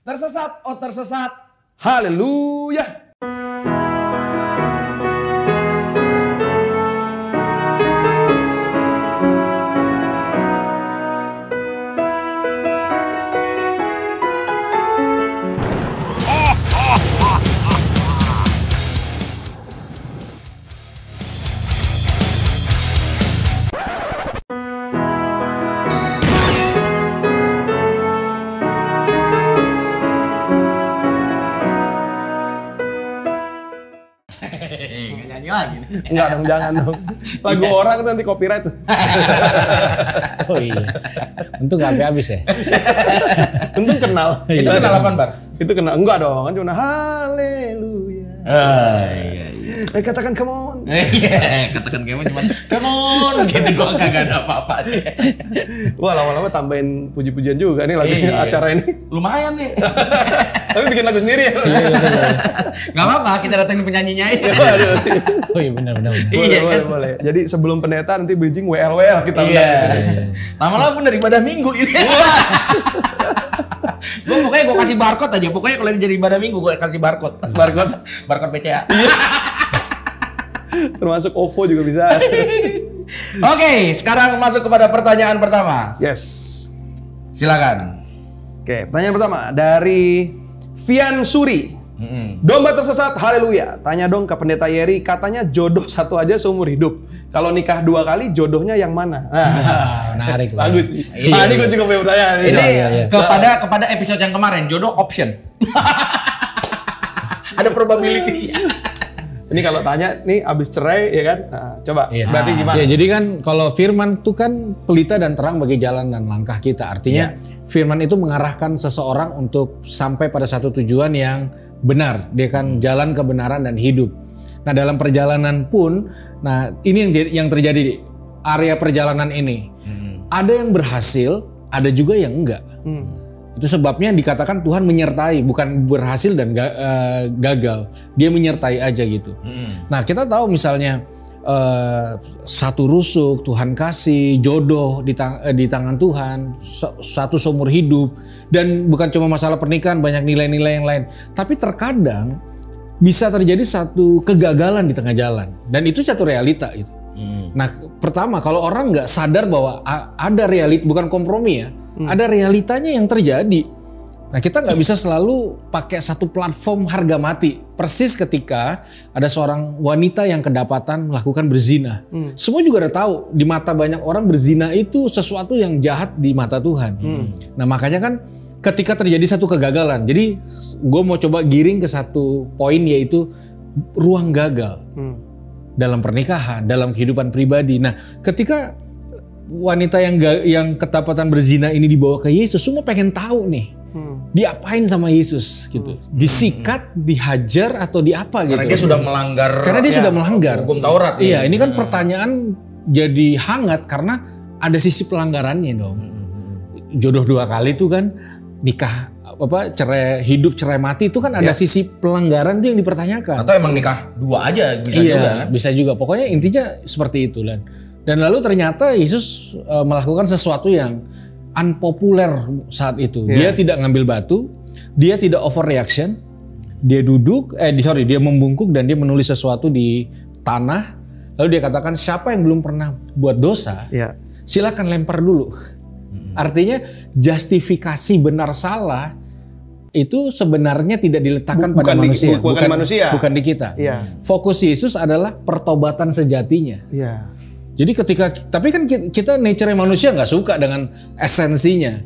Tersesat, oh tersesat. Haleluya. Nyanyi lagi nih. Enggak dong, jangan dong. Lagu orang itu nanti copyright. Oh iya. Untung nggak sampai habis ya. Untung kenal. Itu kenal apaan, Bar? Itu kenal. Enggak dong, kan cuma haleluya. Iya. Katakan come on. Iya, katakan kamu cuman come on gitu doang, kagak ada apa-apa. Wah, lama-lama tambahin puji-pujian juga nih lagi acara ini. Lumayan nih. Tapi bikin lagu sendiri ya. Nggak apa-apa, kita datengin penyanyinya aja. Oh iya benar. Iya kan? Boleh. Jadi sebelum pendeta nanti bridging WL kita Iya. Lama-lama pun daripada minggu ini. Pokoknya gue kasih barcode aja. Pokoknya kalau jadi ibadah minggu gue kasih barcode. Barcode PCA. Termasuk OVO juga bisa. Oke, sekarang masuk kepada pertanyaan pertama. Yes. Silakan. Oke, pertanyaan pertama dari Vian Suri. Domba tersesat, haleluya. Tanya dong ke pendeta Yeri, katanya jodoh satu aja seumur hidup. Kalau nikah 2 kali, jodohnya yang mana? Menarik. Bagus sih. Iya. Ini gue juga punya pertanyaan. Ini Iya. kepada episode yang kemarin, jodoh option. Ada probability. Ini kalau tanya, nih abis cerai ya kan? Nah, coba, Iya. berarti gimana? Ya, jadi kan kalau firman itu kan pelita dan terang bagi jalan dan langkah kita. Artinya firman itu mengarahkan seseorang untuk sampai pada satu tujuan yang benar. Dia kan jalan kebenaran dan hidup. Nah dalam perjalanan pun, nah ini yang terjadi di area perjalanan ini. Ada yang berhasil, ada juga yang enggak. Itu sebabnya dikatakan Tuhan menyertai, bukan berhasil dan gagal. Dia menyertai aja gitu. Nah kita tahu misalnya satu rusuk, Tuhan kasih, jodoh di tangan Tuhan, satu seumur hidup. Dan bukan cuma masalah pernikahan, banyak nilai-nilai yang lain. Tapi terkadang bisa terjadi satu kegagalan di tengah jalan. Dan itu satu realita gitu. Nah pertama kalau orang nggak sadar bahwa ada realita, bukan kompromi ya. Ada realitanya yang terjadi. Nah kita nggak bisa selalu pakai satu platform harga mati. Persis ketika ada seorang wanita yang kedapatan melakukan berzina. Semua juga udah tahu di mata banyak orang berzina itu sesuatu yang jahat di mata Tuhan. Nah makanya kan ketika terjadi satu kegagalan. Jadi gue mau coba giring ke satu poin yaitu ruang gagal. Dalam pernikahan, dalam kehidupan pribadi. Nah ketika wanita yang kedapatan berzina ini dibawa ke Yesus, semua pengen tahu nih. Diapain sama Yesus gitu. Disikat, dihajar atau diapa gitu. Karena dia sudah melanggar. Karena dia sudah melanggar hukum Taurat. Iya, ini kan pertanyaan jadi hangat karena ada sisi pelanggarannya dong. Jodoh 2 kali itu kan nikah cerai hidup cerai mati itu kan ada sisi pelanggaran tuh yang dipertanyakan. Atau emang nikah 2 aja bisa juga kan? Bisa juga. Pokoknya intinya seperti itu dan lalu ternyata Yesus melakukan sesuatu yang unpopuler saat itu. Dia tidak ngambil batu, dia tidak overreaction, dia dia membungkuk dan dia menulis sesuatu di tanah. Lalu dia katakan siapa yang belum pernah buat dosa, silakan lempar dulu. Artinya justifikasi benar salah itu sebenarnya tidak diletakkan pada manusia, bukan di kita. Fokus Yesus adalah pertobatan sejatinya. Jadi tapi kan kita nature manusia nggak suka dengan esensinya.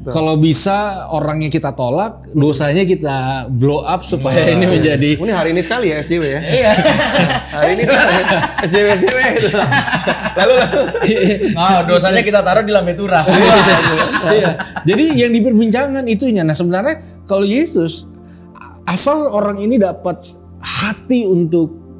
Kalau bisa orangnya kita tolak, dosanya kita blow up supaya ini menjadi. Ini hari ini sekali ya SJW ya. Iya. Hari ini SJW itu. Lalu. Dosanya kita taruh di lambe turah. Iya. Jadi yang diperbincangkan itunya. Nah sebenarnya kalau Yesus asal orang ini dapat hati untuk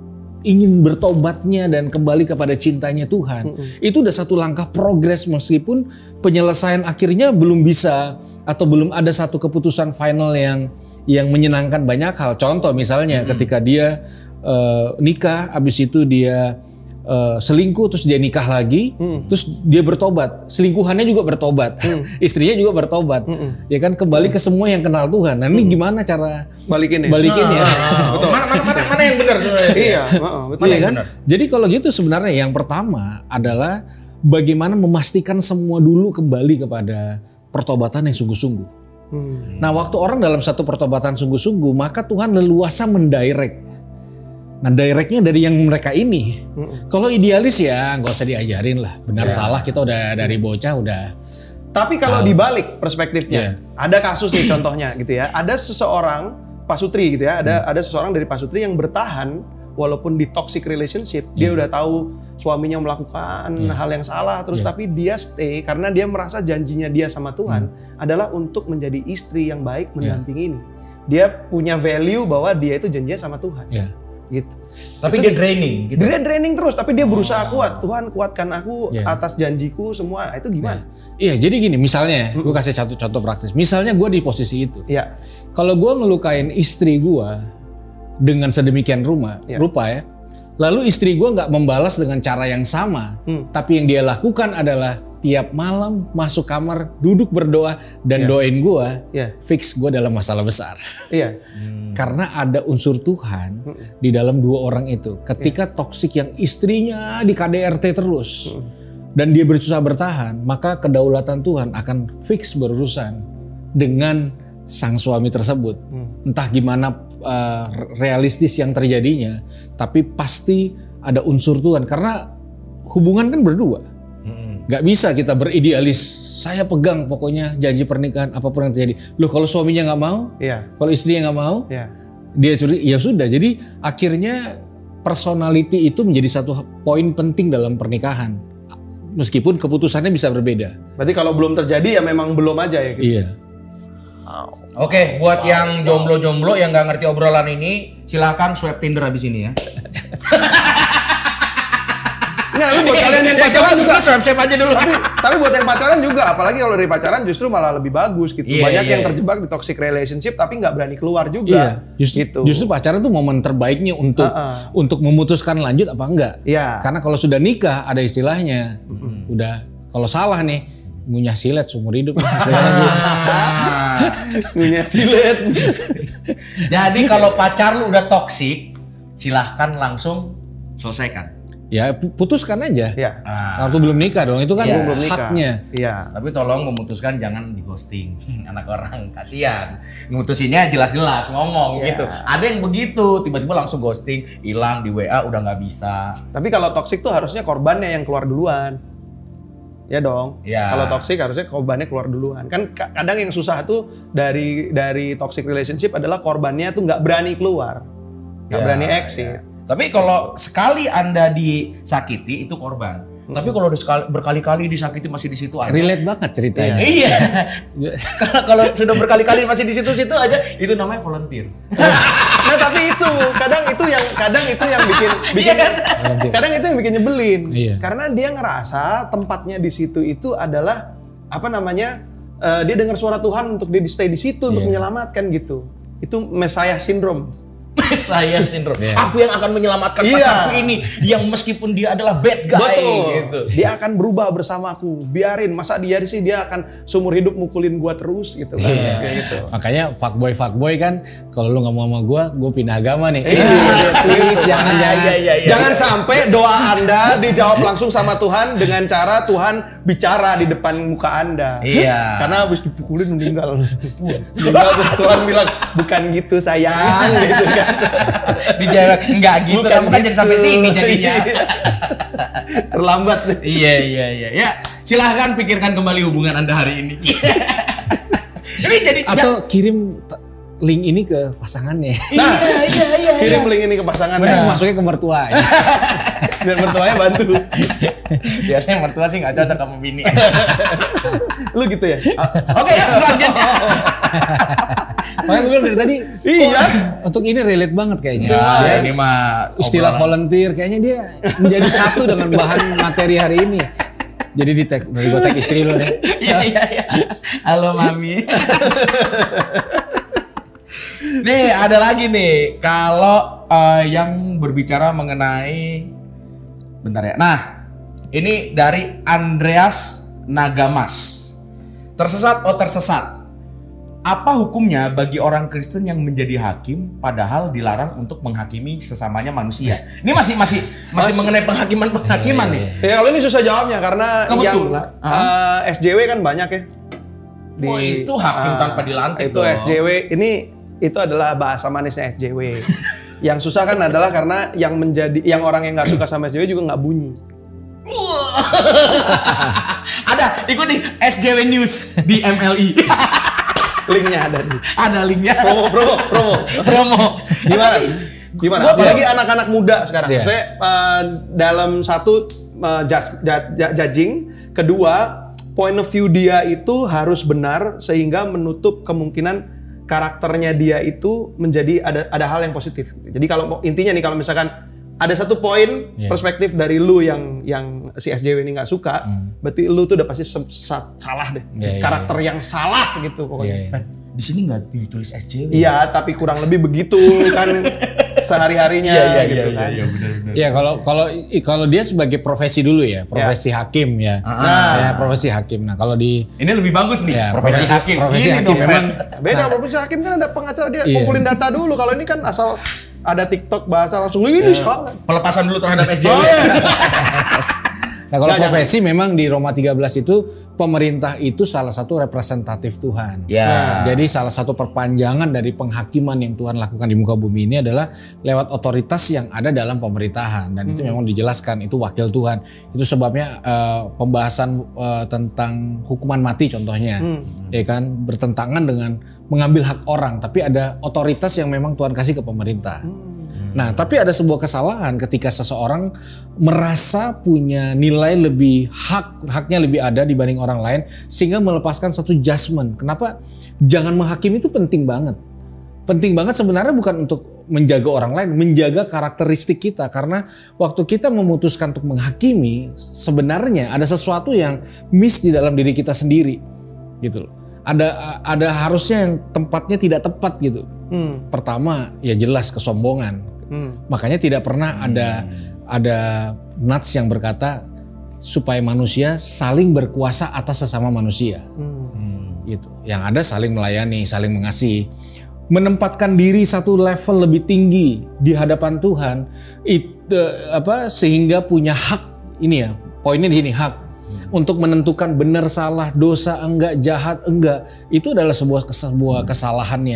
ingin bertobatnya dan kembali kepada cintanya Tuhan, itu udah satu langkah progres meskipun penyelesaian akhirnya belum bisa atau belum ada satu keputusan final yang menyenangkan banyak hal. Contoh misalnya ketika dia nikah, abis itu dia selingkuh terus dia nikah lagi, terus dia bertobat, selingkuhannya juga bertobat, istrinya juga bertobat, ya kan kembali ke semua yang kenal Tuhan. Nah ini gimana cara balikinnya? Betul. Mana yang benar sebenarnya? Iya, betul. Iya kan? Jadi kalau gitu sebenarnya yang pertama adalah bagaimana memastikan semua dulu kembali kepada pertobatan yang sungguh-sungguh. Nah waktu orang dalam satu pertobatan sungguh-sungguh, maka Tuhan leluasa mendirect. Nah directnya dari yang mereka ini. Kalau idealis ya nggak usah diajarin lah. Benar salah kita udah dari bocah udah. Tapi kalau dibalik perspektifnya, ada kasus nih contohnya gitu ya. Ada seseorang pasutri gitu ya. Ada seseorang dari pasutri yang bertahan walaupun di toxic relationship, dia udah tahu suaminya melakukan hal yang salah terus tapi dia stay karena dia merasa janjinya dia sama Tuhan adalah untuk menjadi istri yang baik mendampingi ini. Dia punya value bahwa dia itu janjinya sama Tuhan. Gitu. Tapi dia draining gitu. Dia draining terus tapi dia berusaha kuat. Tuhan kuatkan aku atas janjiku semua. Itu gimana? Iya, jadi gini, misalnya gue kasih satu contoh praktis. Misalnya gue di posisi itu. Kalau gue ngelukain istri gue dengan sedemikian rupa ya. Lalu istri gue nggak membalas dengan cara yang sama, tapi yang dia lakukan adalah tiap malam masuk kamar, duduk berdoa dan doain gue, fix gue dalam masalah besar. Karena ada unsur Tuhan di dalam dua orang itu. Ketika toksik yang istrinya di KDRT terus dan dia berusaha bertahan, maka kedaulatan Tuhan akan fix berurusan dengan sang suami tersebut. Entah gimana realistis yang terjadinya, tapi pasti ada unsur Tuhan karena hubungan kan berdua. Gak bisa kita beridealis, saya pegang pokoknya janji pernikahan apapun yang terjadi. Loh kalau suaminya nggak mau, kalau istrinya nggak mau, dia ya sudah. Jadi akhirnya personality itu menjadi satu poin penting dalam pernikahan. Meskipun keputusannya bisa berbeda. Berarti kalau belum terjadi ya memang belum aja ya gitu? Iya. Oke, buat yang jomblo-jomblo yang nggak ngerti obrolan ini, silakan swipe Tinder abis ini ya. Nah, lu buat kalian yang pacaran juga swipe aja dulu. Tapi buat yang pacaran juga, apalagi kalau dari pacaran justru malah lebih bagus gitu. Banyak yang terjebak di toxic relationship tapi nggak berani keluar juga. Justru pacaran tuh momen terbaiknya untuk memutuskan lanjut apa enggak. Karena kalau sudah nikah ada istilahnya, udah kalau salah nih ngunyah silet seumur hidup. Ngunyah silet. Jadi kalau pacar lu udah toksik, silahkan langsung selesaikan. Ya putuskan aja. Waktu belum nikah dong, itu kan haknya. Tapi tolong memutuskan jangan di ghosting anak orang, kasihan. Mutusinnya jelas-jelas ngomong gitu. Ada yang begitu, tiba-tiba langsung ghosting, hilang di WA udah nggak bisa. Tapi kalau toksik tuh harusnya korbannya yang keluar duluan. Ya dong. Kalau toksik harusnya korbannya keluar duluan. Kan kadang yang susah tuh dari toxic relationship adalah korbannya tuh nggak berani keluar, nggak berani exit. Tapi kalau sekali Anda disakiti itu korban. Tapi kalau berkali-kali disakiti masih di situ aja. Relate banget ceritanya. Iya. Kalau sudah berkali-kali masih di situ-situ aja, itu namanya volunteer. Nah tapi itu kadang itu yang bikin kadang itu yang bikin nyebelin. Karena dia ngerasa tempatnya di situ itu adalah apa namanya? Dia dengar suara Tuhan untuk dia stay di situ untuk menyelamatkan gitu. Itu Messiah syndrome. Saya sindrom. Aku yang akan menyelamatkan pacarku ini yang meskipun dia adalah bad guy gitu. Dia akan berubah bersamaku. Biarin, masa dia sih dia akan seumur hidup mukulin gua terus gitu kan. Kayak gitu. Makanya fuckboy kan kalau lu nggak mau sama gua pindah agama nih. Please jangan sampai doa Anda dijawab langsung sama Tuhan dengan cara Tuhan bicara di depan muka Anda. Karena habis dipukulin meninggal. Terus Tuhan bilang, "Bukan gitu sayang." gitu kan. Dijawab enggak gitu, kamu kan jadi sampai sini jadinya. Terlambat. Iya. Ya, silahkan pikirkan kembali hubungan Anda hari ini. Ini jadi atau kirim link ini ke pasangannya. Nah, kirim link ini ke pasangannya. Masuknya ke mertua. Biar mertuanya bantu. Biasanya mertua sih nggak cocok sama bini. Lu gitu ya? Oke, ya selanjutnya. Makanya gue bilang dari tadi, untuk ini relate banget kayaknya. Ini mah istilah volunteer kayaknya dia menjadi satu dengan bahan materi hari ini. Jadi gue tag istri lo deh. Iya. Halo Mami. Nih ada lagi nih, kalau yang berbicara mengenai Bentar ya. Nah, ini dari Andreas Nagamas. Tersesat oh tersesat. Apa hukumnya bagi orang Kristen yang menjadi hakim padahal dilarang untuk menghakimi sesamanya manusia? Ini masih mengenai penghakiman nih. Ya kalau ini susah jawabnya karena Kebetulan. yang SJW kan banyak ya. Itu hakim tanpa dilantik itu dong. SJW itu adalah bahasa manisnya SJW. Yang susah kan adalah karena yang orang yang nggak suka sama SJW juga nggak bunyi. Ada, ikuti SJW News di MLI. Linknya ada nih. Ada linknya. Promo. Gimana? Apalagi anak-anak muda sekarang. Yeah. Saya dalam satu judging, kedua point of view dia itu harus benar sehingga menutup kemungkinan karakternya dia itu menjadi ada hal yang positif. Jadi kalau intinya nih kalau misalkan ada satu poin perspektif dari lu yang si SJW ini nggak suka, berarti lu tuh udah pasti salah deh. Karakter yang salah gitu pokoknya. Di sini nggak ditulis SJW. Iya, tapi kurang lebih begitu kan sehari-harinya gitu kan. Iya, benar-benar. Ya kalau dia sebagai profesi dulu ya, profesi hakim ya. Ya, profesi hakim. Nah, kalau di ini lebih bagus nih, ya, profesi hakim. Profesi ini hakim dong, memang beda. Profesi hakim kan ada pengacara, dia kumpulin data dulu. Kalau ini kan asal ada TikTok bahasa langsung ini soalnya. Pelepasan dulu terhadap SJW. Nah, kalau profesi memang di Roma 13 itu pemerintah itu salah satu representatif Tuhan. Ya. Jadi salah satu perpanjangan dari penghakiman yang Tuhan lakukan di muka bumi ini adalah lewat otoritas yang ada dalam pemerintahan, dan itu memang dijelaskan itu wakil Tuhan. Itu sebabnya pembahasan tentang hukuman mati contohnya, ya kan, bertentangan dengan mengambil hak orang, tapi ada otoritas yang memang Tuhan kasih ke pemerintah. Nah, tapi ada sebuah kesalahan ketika seseorang merasa punya nilai lebih haknya lebih ada dibanding orang lain sehingga melepaskan satu judgement. Kenapa? Jangan menghakimi itu penting banget. Penting banget sebenarnya bukan untuk menjaga orang lain, menjaga karakteristik kita, karena waktu kita memutuskan untuk menghakimi sebenarnya ada sesuatu yang miss di dalam diri kita sendiri. Gitu loh. Ada harusnya yang tempatnya tidak tepat gitu. Pertama, ya jelas kesombongan. Makanya tidak pernah ada nats yang berkata supaya manusia saling berkuasa atas sesama manusia. Gitu. Yang ada saling melayani, saling mengasihi, menempatkan diri satu level lebih tinggi di hadapan Tuhan, sehingga punya hak. Ini ya poinnya di sini, hak untuk menentukan benar salah, dosa enggak, jahat enggak. Itu adalah sebuah kesalahan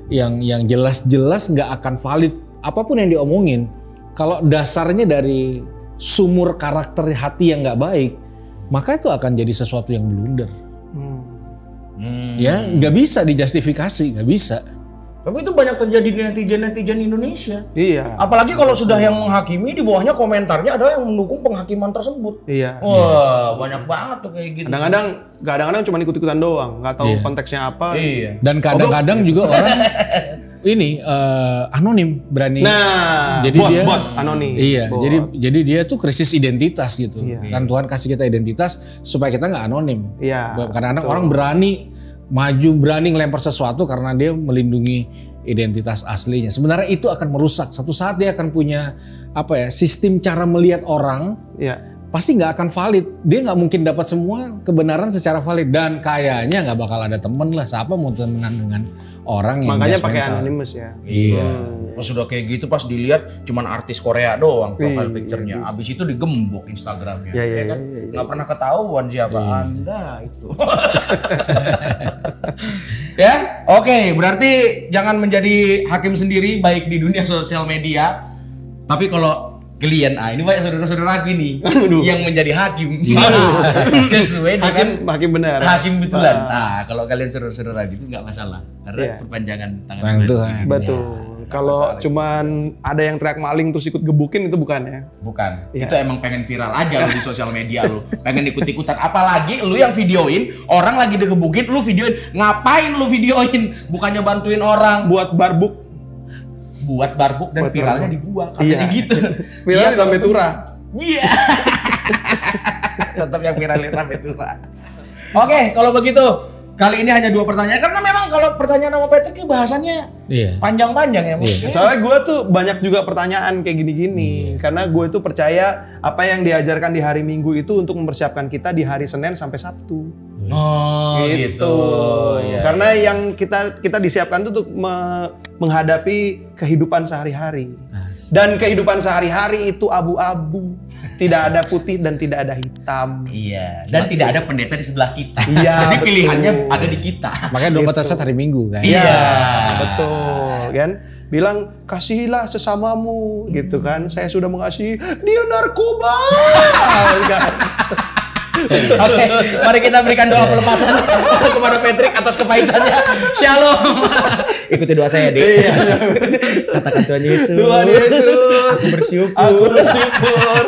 yang jelas-jelas nggak akan valid. Apapun yang diomongin, kalau dasarnya dari sumur karakter hati yang nggak baik, maka itu akan jadi sesuatu yang blunder. Ya, nggak bisa dijustifikasi, nggak bisa. Tapi itu banyak terjadi di netizen Indonesia. Iya. Apalagi kalau sudah yang menghakimi, di bawahnya komentarnya adalah yang mendukung penghakiman tersebut. Iya. Wah, banyak banget tuh kayak gitu. Kadang-kadang cuma ikut-ikutan doang, nggak tahu konteksnya apa. Iya. Dan kadang-kadang juga orang ini anonim berani. Nah, jadi dia bot anonim. Iya, jadi dia tuh krisis identitas gitu. Iya. Kan Tuhan kasih kita identitas supaya kita nggak anonim. Iya. Kadang-kadang orang berani maju, berani ngelempar sesuatu karena dia melindungi identitas aslinya. Sebenarnya itu akan merusak. Satu saat dia akan punya sistem cara melihat orang. Iya. Pasti nggak akan valid. Dia nggak mungkin dapat semua kebenaran secara valid, dan kayaknya nggak bakal ada temen lah. Siapa mau temenan dengan orang yang makanya pakai anonymous ya. Iya. Pas sudah kayak gitu, pas dilihat cuman artis Korea doang profile picture-nya. Abis itu digembok Instagramnya. Iya, kan? Nggak pernah ketahuan siapa Anda itu. Ya, oke. Berarti jangan menjadi hakim sendiri baik di dunia sosial media. Tapi kalau kalian, ini banyak saudara-saudara gini yang menjadi hakim. Sesuai dengan hakim benar. Hakim betulan. Nah, kalau kalian saudara-saudara gitu nggak masalah. Karena perpanjangan tangan Tuhan. Betul. Kalau cuman ada yang teriak maling terus ikut gebukin, itu bukan ya? Bukan. Itu emang pengen viral aja lo di sosial media lo. Pengen ikut-ikutan. Apalagi lu yang videoin, orang lagi digebukin, lu videoin. Ngapain lu videoin? Bukannya bantuin orang. Buat barbuk dan viralnya di gua. Katanya gitu. Viralnya di Lambe Tura. Iya. Tetap yang viralin Lambe Tura. Oke, kalau begitu Kali ini hanya 2 pertanyaan karena memang kalau pertanyaan sama Patrick ini bahasannya panjang-panjang ya. Iya. Soalnya gue tuh banyak juga pertanyaan kayak gini-gini. Karena gue tuh percaya apa yang diajarkan di hari Minggu itu untuk mempersiapkan kita di hari Senin sampai Sabtu. Oh gitu. Ya. Karena yang kita disiapkan itu untuk menghadapi kehidupan sehari-hari. Dan kehidupan sehari-hari itu abu-abu. Tidak ada putih dan tidak ada hitam. Iya. Dan tidak ada pendeta di sebelah kita. Iya. Jadi pilihannya ada di kita. Makanya domba tersesat hari Minggu kan. Iya. Betul kan? Bilang kasihilah sesamamu gitu kan. Saya sudah mengasihi, dia narkoba. Oke, mari kita berikan doa pelepasan kepada Patrick atas kepahitannya. Shalom. Ikuti doa saya, Dek. Iya. Katakan Tuhan Yesus. Tuhan Yesus. Aku bersyukur. Aku bersyukur.